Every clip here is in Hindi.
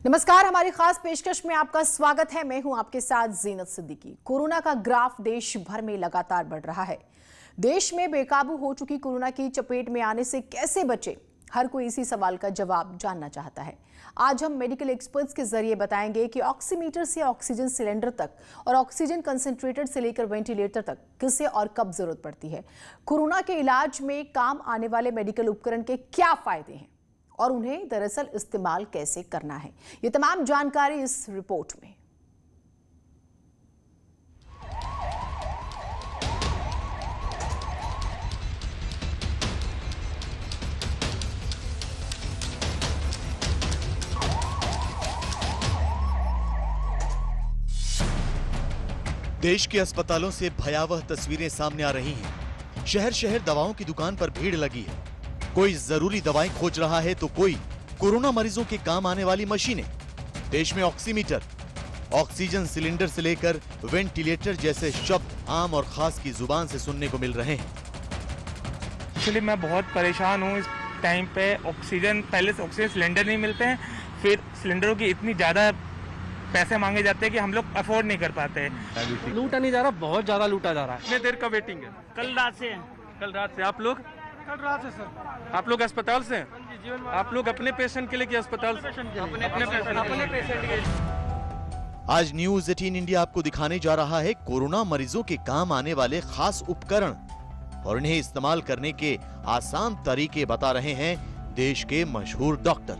नमस्कार, हमारी खास पेशकश में आपका स्वागत है। मैं हूं आपके साथ जीनत सिद्दीकी। कोरोना का ग्राफ देश भर में लगातार बढ़ रहा है। देश में बेकाबू हो चुकी कोरोना की चपेट में आने से कैसे बचे, हर कोई इसी सवाल का जवाब जानना चाहता है। आज हम मेडिकल एक्सपर्ट्स के जरिए बताएंगे कि ऑक्सीमीटर से ऑक्सीजन सिलेंडर तक और ऑक्सीजन कंसंट्रेटर से लेकर वेंटिलेटर तक किसे और कब जरूरत पड़ती है, कोरोना के इलाज में काम आने वाले मेडिकल उपकरण के क्या फायदे हैं और उन्हें दरअसल इस्तेमाल कैसे करना है। ये तमाम जानकारी इस रिपोर्ट में। देश के अस्पतालों से भयावह तस्वीरें सामने आ रही हैं। शहर शहर दवाओं की दुकान पर भीड़ लगी है। कोई जरूरी दवाएं खोज रहा है तो कोई कोरोना मरीजों के काम आने वाली मशीनें। देश में ऑक्सीमीटर, ऑक्सीजन सिलेंडर से लेकर वेंटिलेटर जैसे शब्द आम और खास की जुबान से सुनने को मिल रहे हैं। एक्चुअली मैं बहुत परेशान हूँ। इस टाइम पे ऑक्सीजन, पहले से ऑक्सीजन सिलेंडर नहीं मिलते हैं, फिर सिलेंडरों की इतनी ज़्यादा पैसे मांगे जाते हैं कि हम लोग अफोर्ड नहीं कर पाते हैं। लूटा नहीं जा रहा, बहुत ज़्यादा लूटा जा रहा है। कितने देर का वेटिंग है? कल रात से। कल रात से। आप लोग? कल रात से सर। आप लोग अस्पताल से? आप लोग अपने पेशेंट के लिए कि अस्पताल से? अपने पेशेंट के लिए। आज न्यूज 18 इंडिया आपको दिखाने जा रहा है कोरोना मरीजों के काम आने वाले खास उपकरण और इन्हें इस्तेमाल करने के आसान तरीके बता रहे हैं देश के मशहूर डॉक्टर।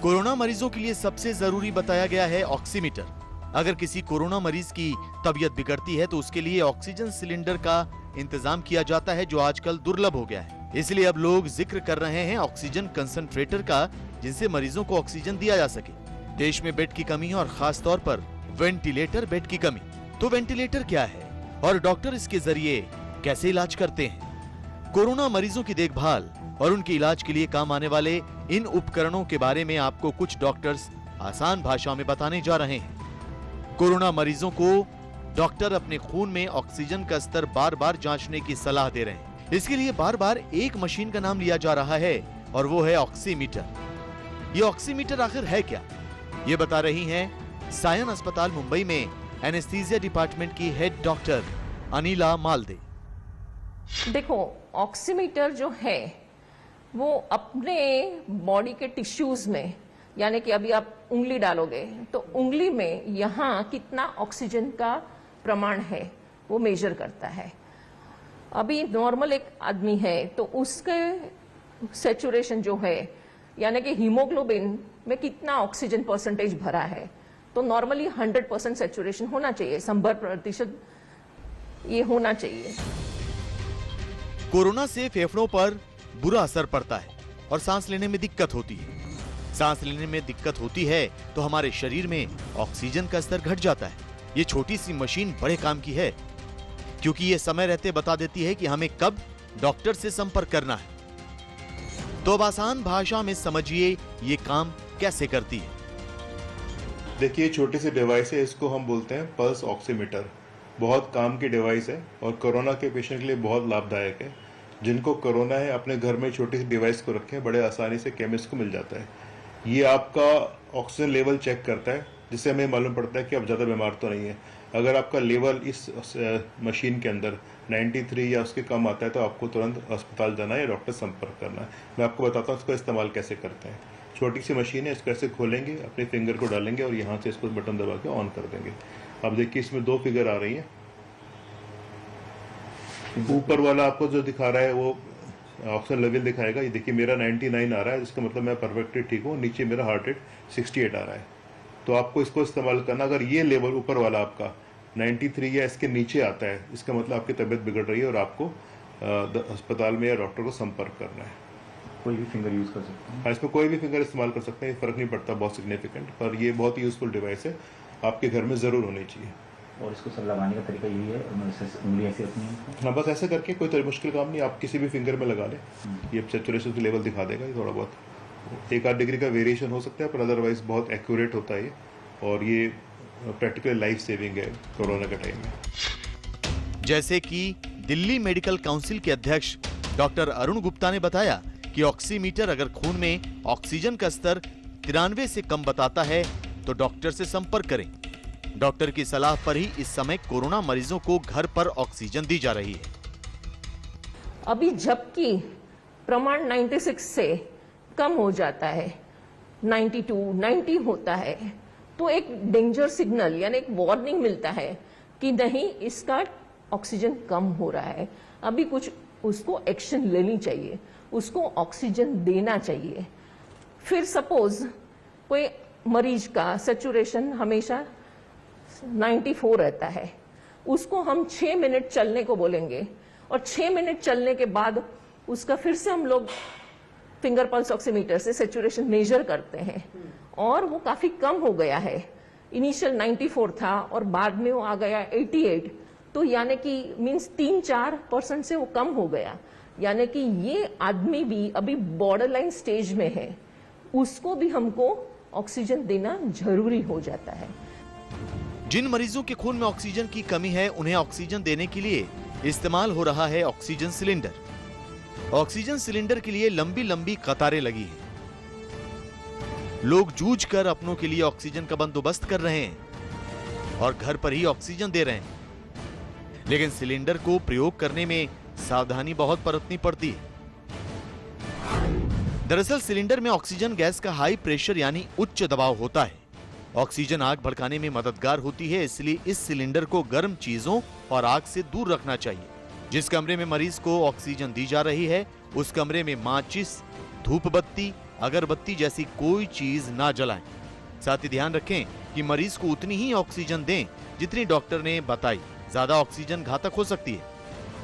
कोरोना मरीजों के लिए सबसे जरूरी बताया गया है ऑक्सीमीटर। अगर किसी कोरोना मरीज की तबीयत बिगड़ती है तो उसके लिए ऑक्सीजन सिलेंडर का इंतजाम किया जाता है, जो आजकल दुर्लभ हो गया है। इसलिए अब लोग जिक्र कर रहे हैं ऑक्सीजन कंसंट्रेटर का, जिनसे मरीजों को ऑक्सीजन दिया जा सके। देश में बेड की कमी है और खास तौर पर वेंटिलेटर बेड की कमी। तो वेंटिलेटर क्या है और डॉक्टर इसके जरिए कैसे इलाज करते हैं? कोरोना मरीजों की देखभाल और उनके इलाज के लिए काम आने वाले इन उपकरणों के बारे में आपको कुछ डॉक्टर्स आसान भाषा में बताने जा रहे हैं। कोरोना मरीजों को डॉक्टर अपने खून में ऑक्सीजन का स्तर बार बार जांचने की सलाह दे रहे हैं। इसके लिए बार बार एक मशीन का नाम लिया जा रहा है और वो है ऑक्सीमीटर। ये ऑक्सीमीटर आखिर है क्या, ये बता रही हैं सायन अस्पताल मुंबई में एनेस्थीसिया डिपार्टमेंट की हेड डॉक्टर अनिला मालदे। देखो, ऑक्सीमीटर जो है वो अपने बॉडी के टिश्यूज में, यानी कि अभी आप उंगली डालोगे तो उंगली में यहाँ कितना ऑक्सीजन का प्रमाण है वो मेजर करता है। अभी नॉर्मल एक आदमी है तो उसके सैचुरेशन जो है, यानी कि हीमोग्लोबिन में कितना ऑक्सीजन परसेंटेज भरा है, तो नॉर्मली 100% सैचुरेशन होना चाहिए, 100% ये होना चाहिए। कोरोना से फेफड़ों पर बुरा असर पड़ता है और सांस लेने में दिक्कत होती है। सांस लेने में दिक्कत होती है तो हमारे शरीर में ऑक्सीजन का स्तर घट जाता है। ये छोटी सी मशीन बड़े काम की है, क्योंकि ये समय रहते बता देती है कि हमें कब डॉक्टर से संपर्क करना है। तो अब आसान भाषा में समझिए ये काम कैसे करती है। देखिए, छोटी सी डिवाइस है, इसको हम बोलते हैं पल्स ऑक्सीमीटर। बहुत काम की डिवाइस है और कोरोना के पेशेंट के लिए बहुत लाभदायक है। जिनको कोरोना है अपने घर में छोटी सी डिवाइस को रखें, बड़े आसानी से केमिस्ट को मिल जाता है। ये आपका ऑक्सीजन लेवल चेक करता है, जिससे हमें मालूम पड़ता है कि आप ज़्यादा बीमार तो नहीं है। अगर आपका लेवल इस मशीन के अंदर 93 या उसके कम आता है तो आपको तुरंत अस्पताल जाना है या डॉक्टर संपर्क करना है। मैं आपको बताता हूँ इसको इस्तेमाल कैसे करते हैं। छोटी सी मशीन है, इसको ऐसे खोलेंगे, अपने फिंगर को डालेंगे और यहाँ से इसको बटन दबा के ऑन कर देंगे। अब देखिए, इसमें 2 फिगर आ रही हैं। ऊपर वाला आपको जो दिखा रहा है वो ऑक्सीजन लेवल दिखाएगा। ये देखिए, मेरा 99 आ रहा है, इसका मतलब मैं परफेक्टली ठीक हूँ। नीचे मेरा हार्ट रेट 68 आ रहा है। तो आपको इसको इस्तेमाल करना, अगर ये लेवल ऊपर वाला आपका 93 या इसके नीचे आता है, इसका मतलब आपकी तबीयत बिगड़ रही है और आपको अस्पताल में या डॉक्टर को संपर्क करना है। कोई भी फिंगर यूज कर सकते हैं? हाँ, इसमें कोई भी फिंगर इस्तेमाल कर सकते हैं, फर्क नहीं पड़ता बहुत सिग्निफिकेंट, पर ये बहुत ही यूजफुल डिवाइस है, आपके घर में जरूर होनी चाहिए। और इसको सर लगाने का तरीका यही है, उंगली ऐसे रखनी है? हाँ, बस ऐसे करके, कोई मुश्किल काम नहीं, आप किसी भी फिंगर में लगा लें, ये सैचुरेशन की लेवल दिखा देगा। ये थोड़ा बहुत 1-8 डिग्री का वेरिएशन हो सकता है, पर अदरवाइज बहुत एक्यूरेट होता है ये, और ये प्रैक्टिकली लाइफ सेविंग है कोरोना के टाइम में। जैसे कि दिल्ली मेडिकल काउंसिल के अध्यक्ष डॉक्टर अरुण गुप्ता ने बताया कि ऑक्सीमीटर अगर खून में ऑक्सीजन का स्तर 93 से कम बताता है तो डॉक्टर से संपर्क करें। डॉक्टर की सलाह पर ही इस समय कोरोना मरीजों को घर पर ऑक्सीजन दी जा रही है। अभी जबकि प्रमाण 96 से कम हो जाता है, 92, 90 होता है, तो एक डेंजर सिग्नल यानी एक वार्निंग मिलता है कि नहीं, इसका ऑक्सीजन कम हो रहा है, अभी कुछ उसको एक्शन लेनी चाहिए, उसको ऑक्सीजन देना चाहिए। फिर सपोज कोई मरीज का सैचुरेशन हमेशा 94 रहता है, उसको हम 6 मिनट चलने को बोलेंगे और 6 मिनट चलने के बाद उसका फिर से हम लोग फिंगर पल्स ऑक्सीमीटर से सैचुरेशन मेजर करते हैं और वो काफी कम हो गया है। इनिशियल 94 था और बाद में वो आ गया 88, तो यानी कि मींस 3-4% से वो कम हो गया, यानी कि ये आदमी भी अभी बॉर्डर लाइन स्टेज में है, उसको भी हमको ऑक्सीजन देना जरूरी हो जाता है। जिन मरीजों के खून में ऑक्सीजन की कमी है, उन्हें ऑक्सीजन देने के लिए इस्तेमाल हो रहा है ऑक्सीजन सिलेंडर। ऑक्सीजन सिलेंडर के लिए लंबी लंबी कतारें लगी हैं। लोग जूझकर अपनों के लिए ऑक्सीजन का बंदोबस्त कर रहे हैं और घर पर ही ऑक्सीजन दे रहे हैं, लेकिन सिलेंडर को प्रयोग करने में सावधानी बहुत बरतनी पड़ती है। दरअसल सिलेंडर में ऑक्सीजन गैस का हाई प्रेशर यानी उच्च दबाव होता है। ऑक्सीजन आग भड़काने में मददगार होती है, इसलिए इस सिलेंडर को गर्म चीजों और आग से दूर रखना चाहिए। जिस कमरे में मरीज को ऑक्सीजन दी जा रही है, उस कमरे में माचिस, धूप बत्ती, अगरबत्ती जैसी कोई चीज ना जलाएं। साथ ही ध्यान रखें कि मरीज को उतनी ही ऑक्सीजन दें जितनी डॉक्टर ने बताई। ज्यादा ऑक्सीजन घातक हो सकती है।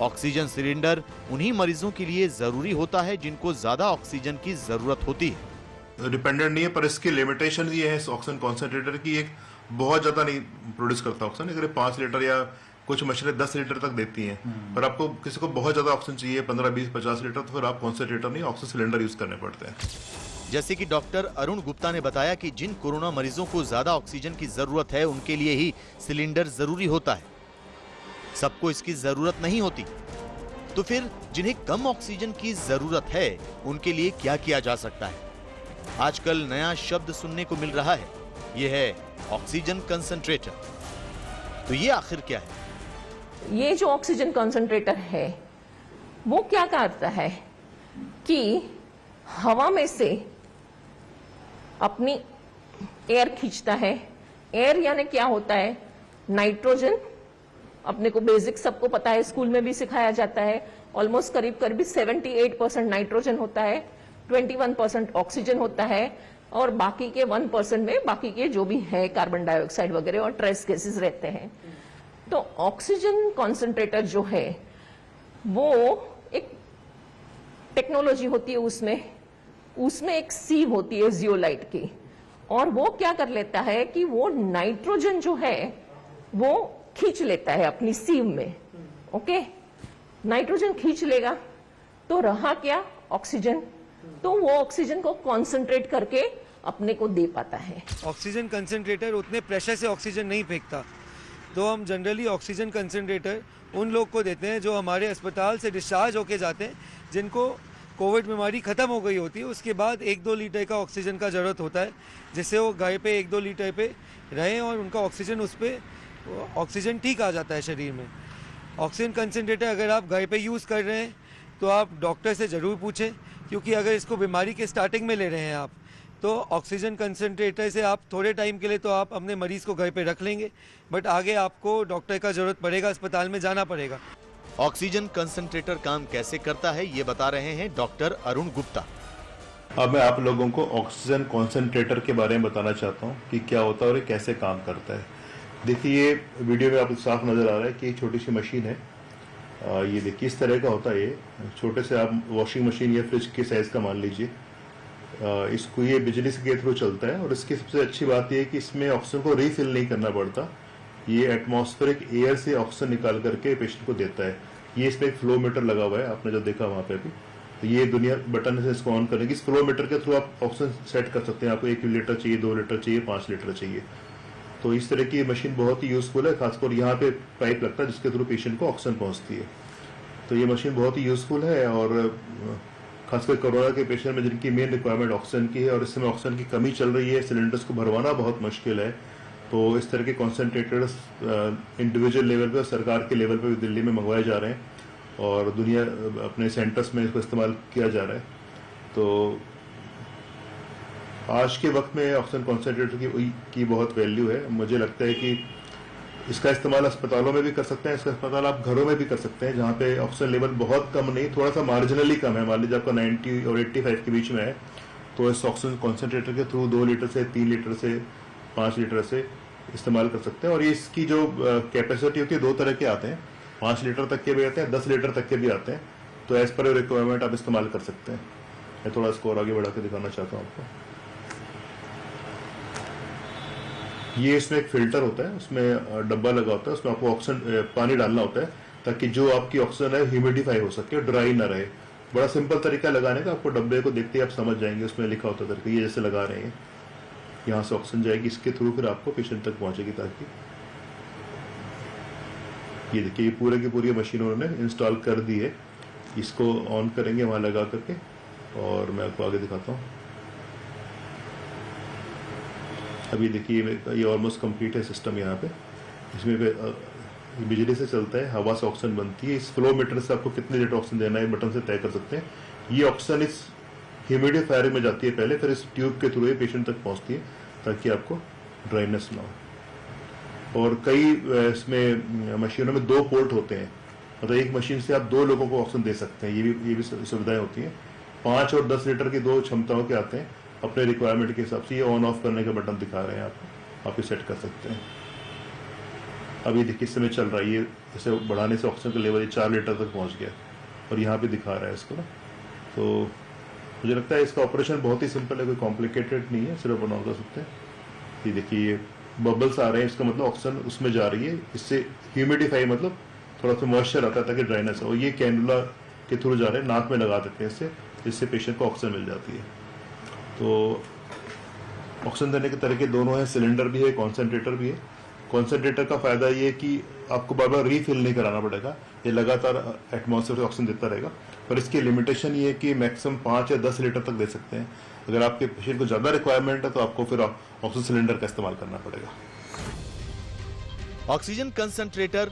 ऑक्सीजन सिलेंडर उन्हीं मरीजों के लिए जरूरी होता है जिनको ज्यादा ऑक्सीजन की जरूरत होती है। डिपेंडेंट नहीं है, पर इसकी लिमिटेशन ये है ऑक्सीजन कॉन्सेंट्रेटर की, एक बहुत ज्यादा नहीं प्रोड्यूस करता ऑक्सीजन। अगर 5 लीटर या कुछ मशीनें 10 लीटर तक देती हैं, पर आपको किसी को बहुत ज्यादा ऑक्सीजन चाहिए 15, 20, 50 लीटर, तो फिर आप कॉन्सेंट्रेटर नहीं ऑक्सीजन सिलेंडर यूज करने पड़ते हैं। जैसे कि डॉक्टर अरुण गुप्ता ने बताया कि जिन कोरोना मरीजों को ज्यादा ऑक्सीजन की जरूरत है, उनके लिए ही सिलेंडर जरूरी होता है, सबको इसकी जरूरत नहीं होती। तो फिर जिन्हें कम ऑक्सीजन की जरूरत है, उनके लिए क्या किया जा सकता है? आजकल नया शब्द सुनने को मिल रहा है, यह है ऑक्सीजन कंसंट्रेटर। तो ये आखिर क्या है? ये जो ऑक्सीजन कंसंट्रेटर है वो क्या करता है कि हवा में से अपनी एयर खींचता है। एयर यानी क्या होता है? नाइट्रोजन। अपने को बेसिक सबको पता है, स्कूल में भी सिखाया जाता है। ऑलमोस्ट करीब करीब 78% नाइट्रोजन होता है, 21% ऑक्सीजन होता है और बाकी के 1% में बाकी के जो भी है कार्बन डाइऑक्साइड वगैरह और ट्रेस गैसेस रहते हैं। तो ऑक्सीजन कॉन्सेंट्रेटर जो है वो एक टेक्नोलॉजी होती है, उसमें एक सीव होती है जियोलाइट की, और वो क्या कर लेता है कि वो नाइट्रोजन जो है वो खींच लेता है अपनी सीव में। ओके, नाइट्रोजन खींच लेगा तो रहा क्या? ऑक्सीजन। तो वो ऑक्सीजन को कॉन्सेंट्रेट करके अपने को दे पाता है। ऑक्सीजन कंसंट्रेटर उतने प्रेशर से ऑक्सीजन नहीं फेंकता, तो हम जनरली ऑक्सीजन कंसंट्रेटर उन लोग को देते हैं जो हमारे अस्पताल से डिस्चार्ज होके जाते हैं, जिनको कोविड बीमारी ख़त्म हो गई होती है। उसके बाद 1-2 लीटर का ऑक्सीजन का ज़रूरत होता है, जिससे वो घर पे 1-2 लीटर पे रहें और उनका ऑक्सीजन उस पर ऑक्सीजन ठीक आ जाता है शरीर में। ऑक्सीजन कंसंट्रेटर अगर आप घर पे यूज़ कर रहे हैं तो आप डॉक्टर से ज़रूर पूछें, क्योंकि अगर इसको बीमारी के स्टार्टिंग में ले रहे हैं आप, तो ऑक्सीजन कंसंट्रेटर से आप थोड़े टाइम के लिए तो आप अपने मरीज़ को घर पे रख लेंगे, बट आगे आपको डॉक्टर का ज़रूरत पड़ेगा, अस्पताल में जाना पड़ेगा। ऑक्सीजन कंसंट्रेटर काम कैसे करता है, ये बता रहे हैं डॉक्टर अरुण गुप्ता। अब मैं आप लोगों को ऑक्सीजन कॉन्सेंट्रेटर के बारे में बताना चाहता हूँ कि क्या होता है और ये कैसे काम करता है। देखिए, ये वीडियो में आपको साफ नज़र आ रहा है कि एक छोटी सी मशीन है। ये देखिए इस तरह का होता है। ये छोटे से आप वॉशिंग मशीन या फ्रिज के साइज़ का मान लीजिए। इसको ये बिजली के थ्रू चलता है और इसकी सबसे अच्छी बात यह है कि इसमें ऑक्सीजन को रीफिल नहीं करना पड़ता। ये एटमॉस्फेरिक एयर से ऑक्सीजन निकाल करके पेशेंट को देता है। ये इसमें एक फ्लो मीटर लगा हुआ है, आपने जो देखा वहाँ पे भी। तो ये दुनिया बटन से इसको ऑन करेंगे। इस फ्लो मीटर के थ्रू आप ऑक्सीजन सेट कर सकते हैं। आपको 1 लीटर चाहिए, 2 लीटर चाहिए, 5 लीटर चाहिए। तो इस तरह की मशीन बहुत ही यूजफुल है। खासकर यहाँ पे पाइप लगता है जिसके थ्रू पेशेंट को ऑक्सीजन पहुँचती है। तो ये मशीन बहुत ही यूजफुल है और खासकर कोरोना के पेशेंट में जिनकी मेन रिक्वायरमेंट ऑक्सीजन की है और इस समय ऑक्सीजन की कमी चल रही है, सिलेंडर्स को भरवाना बहुत मुश्किल है, तो इस तरह के कॉन्सेंट्रेटर्स इंडिविजुअल लेवल पे और सरकार के लेवल पे भी दिल्ली में मंगवाए जा रहे हैं और दुनिया अपने सेंटर्स में इसको इस्तेमाल किया जा रहा है। तो आज के वक्त में ऑक्सीजन कॉन्सेंट्रेटर की बहुत वैल्यू है। मुझे लगता है कि इसका इस्तेमाल अस्पतालों में भी कर सकते हैं, इसका इस्तेमाल आप घरों में भी कर सकते हैं, जहाँ पे ऑक्सीजन लेवल बहुत कम नहीं, थोड़ा सा मार्जिनली कम है। मान लीजिए आपका 90 और 85 के बीच में है, तो इस ऑक्सीजन कॉन्सेंट्रेटर के थ्रू 2 लीटर से 3 लीटर से 5 लीटर से इस्तेमाल कर सकते हैं। और इसकी जो कैपेसिटी होती है 2 तरह के आते हैं, 5 लीटर तक के भी आते हैं, 10 लीटर तक के भी आते हैं। तो एज पर रिक्वायरमेंट आप इस्तेमाल कर सकते हैं। मैं थोड़ा इसको और आगे बढ़ा के दिखाना चाहता हूँ आपको। ये इसमें एक फिल्टर होता है, उसमें डब्बा लगा होता है, उसमें आपको ऑक्सीजन पानी डालना होता है ताकि जो आपकी ऑक्सीजन है ह्यूमिडिफाई हो सके और ड्राई ना रहे। बड़ा सिंपल तरीका लगाने का, आपको डब्बे को देखते ही आप समझ जाएंगे, उसमें लिखा होता है तरीका, ये जैसे लगा रहे हैं, यहाँ से ऑक्सीजन जाएगी, इसके थ्रू फिर आपको पेशेंट तक पहुंचेगी। ताकि ये देखिए, ये पूरे की पूरी मशीन उन्होंने इंस्टॉल कर दी है। इसको ऑन करेंगे वहां लगा करके और मैं आपको आगे दिखाता हूँ। अभी देखिए ये ऑलमोस्ट कंप्लीट है सिस्टम। यहाँ पे इसमें बिजली से चलता है, हवा से ऑक्सीजन बनती है। इस फ्लो मीटर से आपको कितने लीटर ऑक्सीजन देना है बटन से तय कर सकते हैं। ये ऑक्सीजन इस ह्यूमिडिफायर में जाती है पहले, फिर इस ट्यूब के थ्रू पेशेंट तक पहुंचती है ताकि आपको ड्राइनेस ना हो। और कई इसमें मशीनों में 2 पोर्ट होते हैं, मतलब एक मशीन से आप 2 लोगों को ऑक्सीजन दे सकते हैं। ये भी सुविधाएं होती हैं। 5 और 10 लीटर की 2 क्षमताओं के आते हैं अपने रिक्वायरमेंट के हिसाब से। ये ऑन ऑफ करने का बटन दिखा रहे हैं आपको, आप ये सेट कर सकते हैं। अभी देखिए इस समय चल रहा है, ये इसे बढ़ाने से ऑक्सीजन का लेवल 4 लीटर तक पहुंच गया और यहाँ पे दिखा रहा है इसको ना। तो मुझे लगता है इसका ऑपरेशन बहुत ही सिंपल है, कोई कॉम्प्लिकेटेड नहीं है, सिर्फ ऑन ऑफ कर सकते हैं। ये देखिए ये बबल्स आ रहे हैं, इसका मतलब ऑक्सीजन उसमें जा रही है। इससे ह्यूमिडिफाई मतलब थोड़ा सा मॉइस्चर आता है ताकि ड्राइनेस हो। ये कैनुला के थ्रू जा रहे हैं, नाक में लगा देते हैं इससे, जिससे पेशेंट को ऑक्सीजन मिल जाती है। तो ऑक्सीजन देने के तरीके दोनों हैं, सिलेंडर भी है, कॉन्सेंट्रेटर भी है। कॉन्सेंट्रेटर का फायदा ये है कि आपको बार बार रीफिल नहीं कराना पड़ेगा, ये लगातार एटमॉस्फेयर से ऑक्सीजन देता रहेगा। पर इसकी लिमिटेशन ये है कि मैक्सिमम 5 या 10 लीटर तक दे सकते हैं। अगर आपके पेशेंट को ज्यादा रिक्वायरमेंट है तो आपको फिर ऑक्सीजन सिलेंडर का इस्तेमाल करना पड़ेगा। ऑक्सीजन कंसंट्रेटर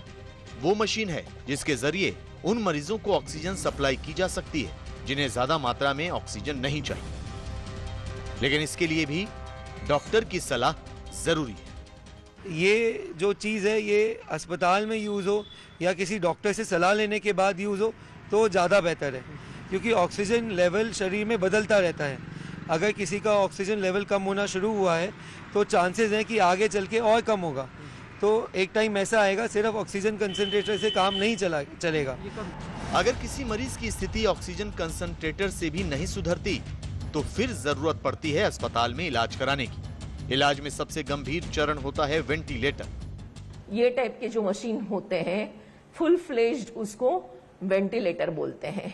वो मशीन है जिसके जरिए उन मरीजों को ऑक्सीजन सप्लाई की जा सकती है जिन्हें ज्यादा मात्रा में ऑक्सीजन नहीं चाहिए, लेकिन इसके लिए भी डॉक्टर की सलाह जरूरी है। ये जो चीज़ है ये अस्पताल में यूज़ हो या किसी डॉक्टर से सलाह लेने के बाद यूज़ हो तो ज़्यादा बेहतर है, क्योंकि ऑक्सीजन लेवल शरीर में बदलता रहता है। अगर किसी का ऑक्सीजन लेवल कम होना शुरू हुआ है तो चांसेस हैं कि आगे चल के और कम होगा। तो एक टाइम ऐसा आएगा सिर्फ ऑक्सीजन कंसंट्रेटर से काम नहीं चलेगा। अगर किसी मरीज की स्थिति ऑक्सीजन कंसंट्रेटर से भी नहीं सुधरती तो फिर जरूरत पड़ती है अस्पताल में इलाज कराने की। इलाज में सबसे गंभीर चरण होता है वेंटिलेटर। ये टाइप के जो मशीन होते हैं फुल फ्लेज्ड, उसको वेंटिलेटर बोलते हैं।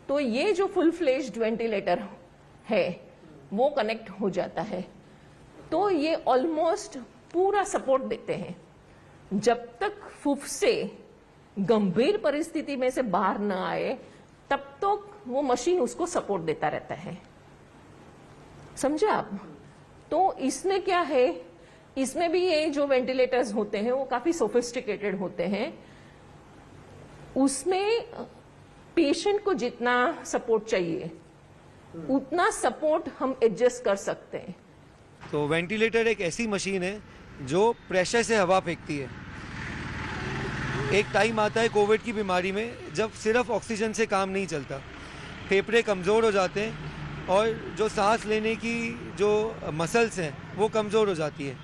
तो ये जो फुल फ्लेज्ड वेंटिलेटर है वो कनेक्ट हो जाता है, तो ये ऑलमोस्ट पूरा सपोर्ट देते हैं। जब तक फुफ्से गंभीर परिस्थिति में से बाहर न आए तब तक वो मशीन उसको सपोर्ट देता रहता है। समझे आप? तो इसमें क्या है, इसमें भी ये जो वेंटिलेटर्स होते हैं वो काफी सोफिस्टिकेटेड होते हैं। उसमें पेशेंट को जितना सपोर्ट चाहिए उतना सपोर्ट हम एडजस्ट कर सकते हैं। तो वेंटिलेटर एक ऐसी मशीन है जो प्रेशर से हवा फेंकती है। एक टाइम आता है कोविड की बीमारी में जब सिर्फ ऑक्सीजन से काम नहीं चलता, फेफड़े कमज़ोर हो जाते हैं और जो सांस लेने की जो मसल्स हैं वो कमज़ोर हो जाती है।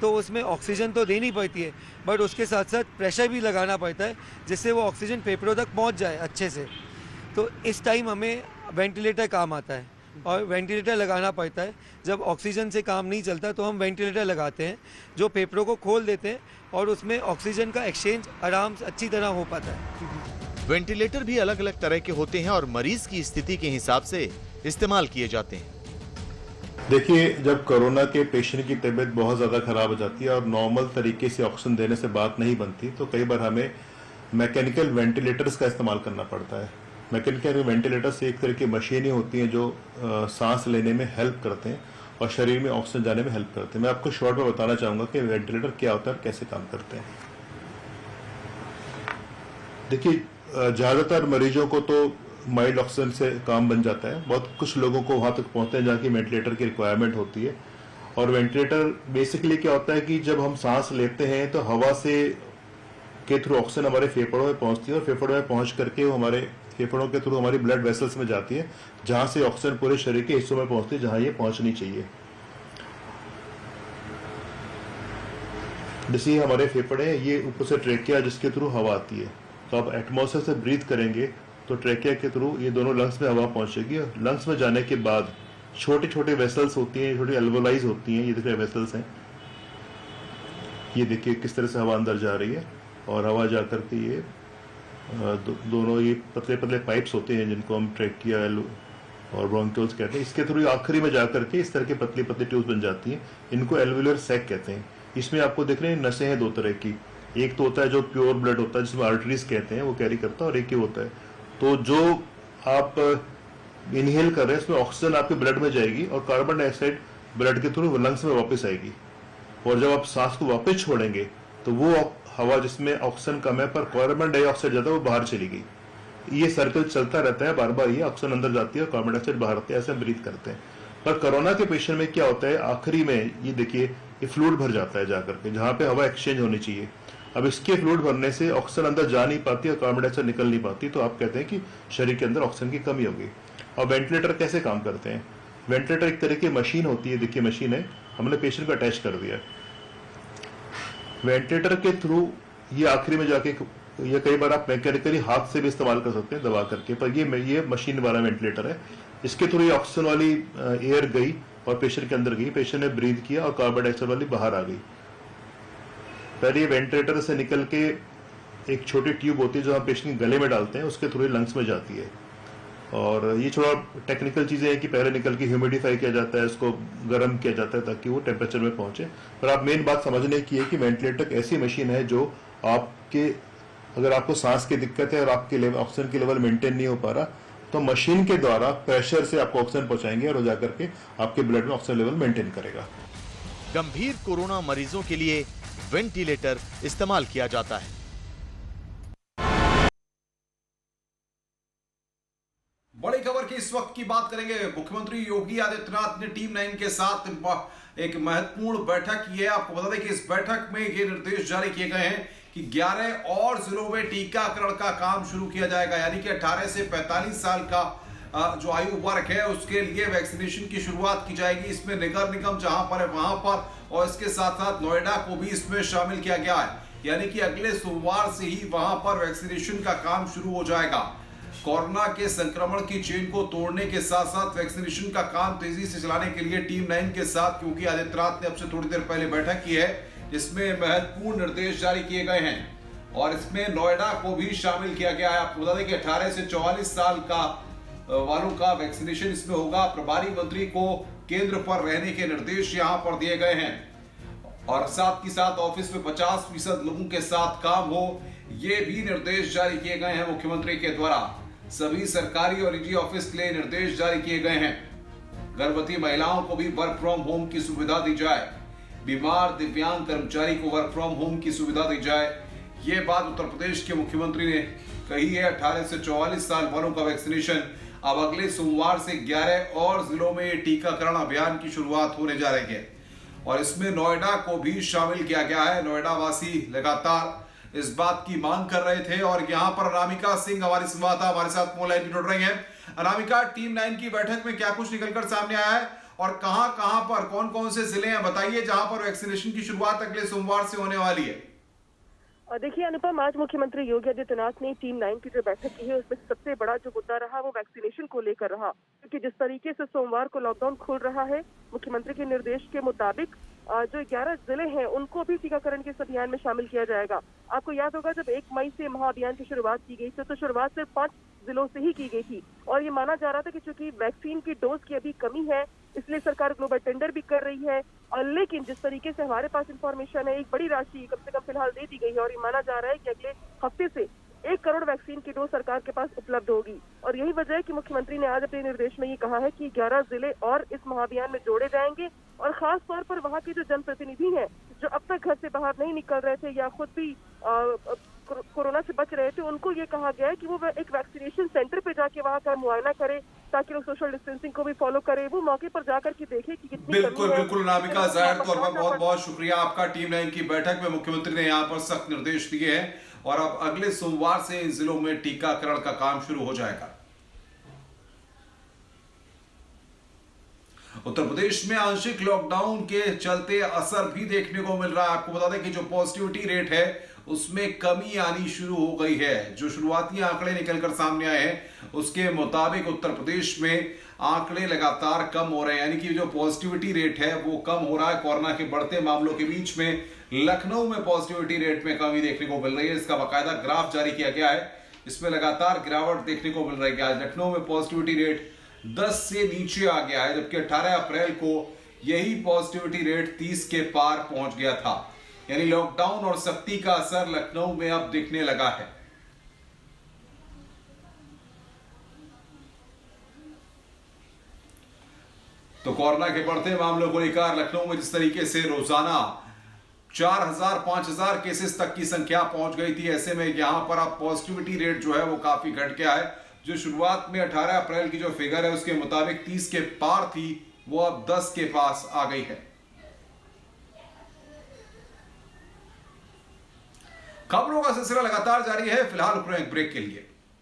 तो उसमें ऑक्सीजन तो देनी पड़ती है बट उसके साथ साथ प्रेशर भी लगाना पड़ता है जिससे वो ऑक्सीजन फेफड़ों तक पहुंच जाए अच्छे से। तो इस टाइम हमें वेंटिलेटर काम आता है और वेंटिलेटर लगाना पड़ता है। जब ऑक्सीजन से काम नहीं चलता तो हम वेंटिलेटर लगाते हैं जो फेफड़ों को खोल देते हैं और उसमें ऑक्सीजन का एक्सचेंज आराम से अच्छी तरह हो पाता है। वेंटिलेटर भी अलग अलग तरह के होते हैं और मरीज की स्थिति के हिसाब से इस्तेमाल किए जाते हैं। देखिए, जब कोरोना के पेशेंट की तबीयत बहुत ज़्यादा खराब हो जाती है और नॉर्मल तरीके से ऑक्सीजन देने से बात नहीं बनती तो कई बार हमें मैकेनिकल वेंटिलेटर्स का इस्तेमाल करना पड़ता है। मैकेनिकल वेंटिलेटर से एक तरह की मशीनें होती हैं जो सांस लेने में हेल्प करते हैं और शरीर में ऑक्सीजन जाने में हेल्प करते हैं। मैं आपको शॉर्ट में बताना चाहूँगा कि वेंटिलेटर क्या होता है और कैसे काम करते हैं। देखिए, ज़्यादातर मरीजों को तो माइल्ड ऑक्सीजन से काम बन जाता है। बहुत कुछ लोगों को वहाँ तक पहुँचते हैं जहाँ की वेंटिलेटर की रिक्वायरमेंट होती है। और वेंटिलेटर बेसिकली क्या होता है कि जब हम सांस लेते हैं तो हवा से के थ्रू ऑक्सीजन हमारे फेफड़ों में पहुँचती है और फेफड़ों में पहुँच करके वो हमारे फेफड़ों के थ्रू हमारी ब्लड वेसल्स में जाती है, जहाँ से ऑक्सीजन पूरे शरीर के हिस्सों में पहुँचती है जहाँ ये पहुँचनी चाहिए। जैसे हमारे फेफड़े हैं, ये ऊपर से ट्रेकिया जिसके थ्रू हवा आती है, तो आप एटमॉस्फेयर से ब्रीथ करेंगे तो ट्रेकिया के थ्रू ये दोनों लंग्स में हवा पहुंचेगी। और लंग्स में जाने के बाद छोटे छोटे वेसल्स होती हैं, छोटी एल्वोलाइज होती हैं, ये देखिए वेसल्स हैं, ये देखिए किस तरह से हवा अंदर जा रही है। और हवा जा करके ये दोनों ये पतले पतले पाइप्स होते हैं जिनको हम ट्रेकिया और ब्रोंकियोल्स कहते हैं, इसके थ्रू आखिरी में जा करके इस तरह के पतली पतली ट्यूब्स बन जाती हैं, इनको एल्वुलर सैक कहते हैं। इसमें आपको देख रहे हैं नसें हैं दो तरह की, एक तो होता है जो प्योर ब्लड होता है जिसमें आर्टरीज कहते हैं, वो कैरी करता है, और एक ही होता है तो जो आप इनहेल कर रहे हैं इसमें ऑक्सीजन आपके ब्लड में जाएगी और कार्बन डाइऑक्साइड ब्लड के थ्रू लंग्स में वापस आएगी। और जब आप सांस को वापस छोड़ेंगे तो वो हवा जिसमें ऑक्सीजन कम है पर कार्बन डाइऑक्साइड ज्यादा है वो बाहर चली गई। ये सर्कल चलता रहता है, बार बार ये ऑक्सीजन अंदर जाती है और कार्बन डाइऑक्साइड बाहर आती है, ऐसे हम ब्रीथ करते हैं। पर कोरोना के पेशेंट में क्या होता है, आखिरी में ये देखिए ये फ्लूइड भर जाता है जाकर के जहाँ पे हवा एक्सचेंज होनी चाहिए। अब इसके फ्लूइड भरने से ऑक्सीजन अंदर जा नहीं पाती और कार्बन डाइऑक्साइड निकल नहीं पाती, तो आप कहते हैं कि शरीर के अंदर ऑक्सीजन की कमी होगी। और वेंटिलेटर कैसे काम करते हैं, वेंटिलेटर एक तरह की मशीन होती है, देखिए मशीन है, हमने पेशेंट को अटैच कर दिया। वेंटिलेटर के थ्रू ये आखिरी में जाके, ये कई बार आप मैकेनिकली हाथ से भी इस्तेमाल कर सकते हैं दबा करके, पर ये मशीन वाला वेंटिलेटर है, इसके थ्रू ये ऑक्सीजन वाली एयर गई और पेशेंट के अंदर गई, पेशेंट ने ब्रीथ किया और कार्बन डाइऑक्साइड वाली बाहर आ गई। पहले ये वेंटिलेटर से निकल के एक छोटी ट्यूब होती है जो हम पेशेंट के गले में डालते हैं, उसके थ्रू लंग्स में जाती है। और ये थोड़ा टेक्निकल चीज़ें हैं कि पहले निकल के ह्यूमिडिफाई किया जाता है, उसको गर्म किया जाता है ताकि वो टेम्परेचर में पहुंचे। पर आप मेन बात समझने की है कि वेंटिलेटर एक ऐसी मशीन है जो आपके, अगर आपको सांस की दिक्कत है और आपके ऑक्सीजन की लेवल मेंटेन नहीं हो पा रहा तो मशीन के द्वारा प्रेशर से आपको ऑक्सीजन पहुंचाएंगे और जाकर के आपके ब्लड में ऑक्सीजन लेवल मेंटेन करेगा। गंभीर कोरोना मरीजों के लिए वेंटिलेटर इस्तेमाल किया जाता है। बड़ी खबर की इस वक्त की बात करेंगे। मुख्यमंत्री योगी आदित्यनाथ ने टीम 9 के साथ एक महत्वपूर्ण बैठक की है। आपको बता दें कि इस बैठक में ये निर्देश जारी किए गए हैं कि 11 और जिलों में टीकाकरण का काम शुरू किया जाएगा, यानी कि 18 से 45 साल का जो आयु वर्ग है उसके लिए वैक्सीनेशन की शुरुआत की जाएगी। इसमें नगर निगम जहां पर है वहां पर, और इसके साथ साथ नोएडा को भी इसमें शामिल किया गया है, यानी कि अगले सोमवार से ही वहां पर वैक्सीनेशन का काम शुरू हो जाएगा। कोरोना के संक्रमण की चेन को तोड़ने के साथ साथ वैक्सीनेशन का काम तेजी से चलाने के लिए टीम 9 के साथ योगी आदित्यनाथ ने अब से थोड़ी देर पहले बैठक की है, जिसमें महत्वपूर्ण निर्देश जारी किए गए हैं और इसमें नोएडा को भी शामिल किया गया है। आपको बता दें कि 18 से 44 साल का वालों का वैक्सीनेशन इसमें होगा। प्रभारी मंत्री को केंद्र पर रहने के निर्देश यहां पर दिए गए हैं और साथ ही साथ ऑफिस में 50% लोगों के साथ काम हो, ये भी निर्देश जारी किए गए हैं मुख्यमंत्री के द्वारा। सभी सरकारी और निजी ऑफिस के लिए निर्देश जारी किए गए हैं। गर्भवती महिलाओं को भी वर्क फ्रॉम होम की सुविधा दी जाए, बीमार दिव्यांग कर्मचारी को वर्क फ्रॉम होम की सुविधा दी जाए। ये बात उत्तर प्रदेश के मुख्यमंत्री ने कही है। 18 से 44 साल वालों का वैक्सीनेशन अब अगले सोमवार से 11 और जिलों में टीकाकरण अभियान की शुरुआत होने जा रही है और इसमें नोएडा को भी शामिल किया गया है। नोएडा वासी लगातार इस बात की मांग कर रहे थे और यहाँ पर अनामिका सिंह हमारी संवाददाता हमारे साथ फोन लाइन जुड़ रही हैं। अनामिका, टीम 9 की बैठक में क्या कुछ निकलकर सामने आया है और कहां पर कौन कौन से जिले हैं, बताइए, जहां पर वैक्सीनेशन की शुरुआत अगले सोमवार से होने वाली है। देखिए अनुपम, आज मुख्यमंत्री योगी आदित्यनाथ ने टीम 9 की जो बैठक की है उसमें सबसे बड़ा जो मुद्दा रहा वो वैक्सीनेशन को लेकर रहा, क्योंकि जिस तरीके से सोमवार को लॉकडाउन खुल रहा है, मुख्यमंत्री के निर्देश के मुताबिक जो 11 जिले हैं उनको भी टीकाकरण के इस अभियान में शामिल किया जाएगा। आपको याद होगा जब 1 मई से महाअभियान की शुरुआत की गई थी तो शुरुआत सिर्फ 5 जिलों से ही की गई थी और ये माना जा रहा था कि चूंकि वैक्सीन की डोज की अभी कमी है इसलिए सरकार ग्लोबल टेंडर भी कर रही है। और लेकिन जिस तरीके से हमारे पास इंफॉर्मेशन है, एक बड़ी राशि कम से कम फिलहाल दे दी गई है और ये माना जा रहा है कि अगले हफ्ते से 1 करोड़ वैक्सीन की डोज सरकार के पास उपलब्ध होगी। और यही वजह है कि मुख्यमंत्री ने आज अपने निर्देश में ये कहा है कि 11 जिले और इस महाअभियान में जोड़े जाएंगे और खास तौर पर वहाँ के जो जनप्रतिनिधि हैं जो अब तक घर से बाहर नहीं निकल रहे थे या खुद भी कोरोना से बच रहे थे, उनको ये कहा गया है कि वो एक वैक्सीनेशन सेंटर पे जाके वहाँ का मुआयना करे ताकि लोग सोशल डिस्टेंसिंग को भी फॉलो करे, वो मौके पर जाकर के देखे कि कितनी बिल्कुल कमी है। बिल्कुल अनामिका, जाहिर तौर पर बहुत बहुत शुक्रिया आपका। टीम 9 की बैठक में मुख्यमंत्री ने यहाँ पर सख्त निर्देश दिए हैं और अब अगले सोमवार से इन जिलों में टीकाकरण का काम शुरू हो जाएगा। उत्तर प्रदेश में आंशिक लॉकडाउन के चलते असर भी देखने को मिल रहा है। आपको बता दें कि जो पॉजिटिविटी रेट है उसमें कमी आनी शुरू हो गई है। जो शुरुआती आंकड़े निकलकर सामने आए हैं उसके मुताबिक उत्तर प्रदेश में आंकड़े लगातार कम हो रहे हैं, यानी कि जो पॉजिटिविटी रेट है वो कम हो रहा है। कोरोना के बढ़ते मामलों के बीच में लखनऊ में पॉजिटिविटी रेट में कमी देखने को मिल रही है। इसका बाकायदा ग्राफ जारी किया गया है, इसमें लगातार गिरावट देखने को मिल रही है। आज लखनऊ में पॉजिटिविटी रेट 10 से नीचे आ गया है, जबकि 18 अप्रैल को यही पॉजिटिविटी रेट 30 के पार पहुंच गया था। यानी लॉकडाउन और सख्ती का असर लखनऊ में अब दिखने लगा है। तो कोरोना के बढ़ते मामलों को लेकर लखनऊ में जिस तरीके से रोजाना 4000-5000 केसेस तक की संख्या पहुंच गई थी, ऐसे में यहां पर अब पॉजिटिविटी रेट जो है वो काफी घट गया है। जो शुरुआत में 18 अप्रैल की जो फिगर है उसके मुताबिक 30 के पार थी, वो अब 10 के पास आ गई है। खबरों का सिलसिला लगातार जारी है, फिलहाल रुक रहे हैं एक ब्रेक के लिए।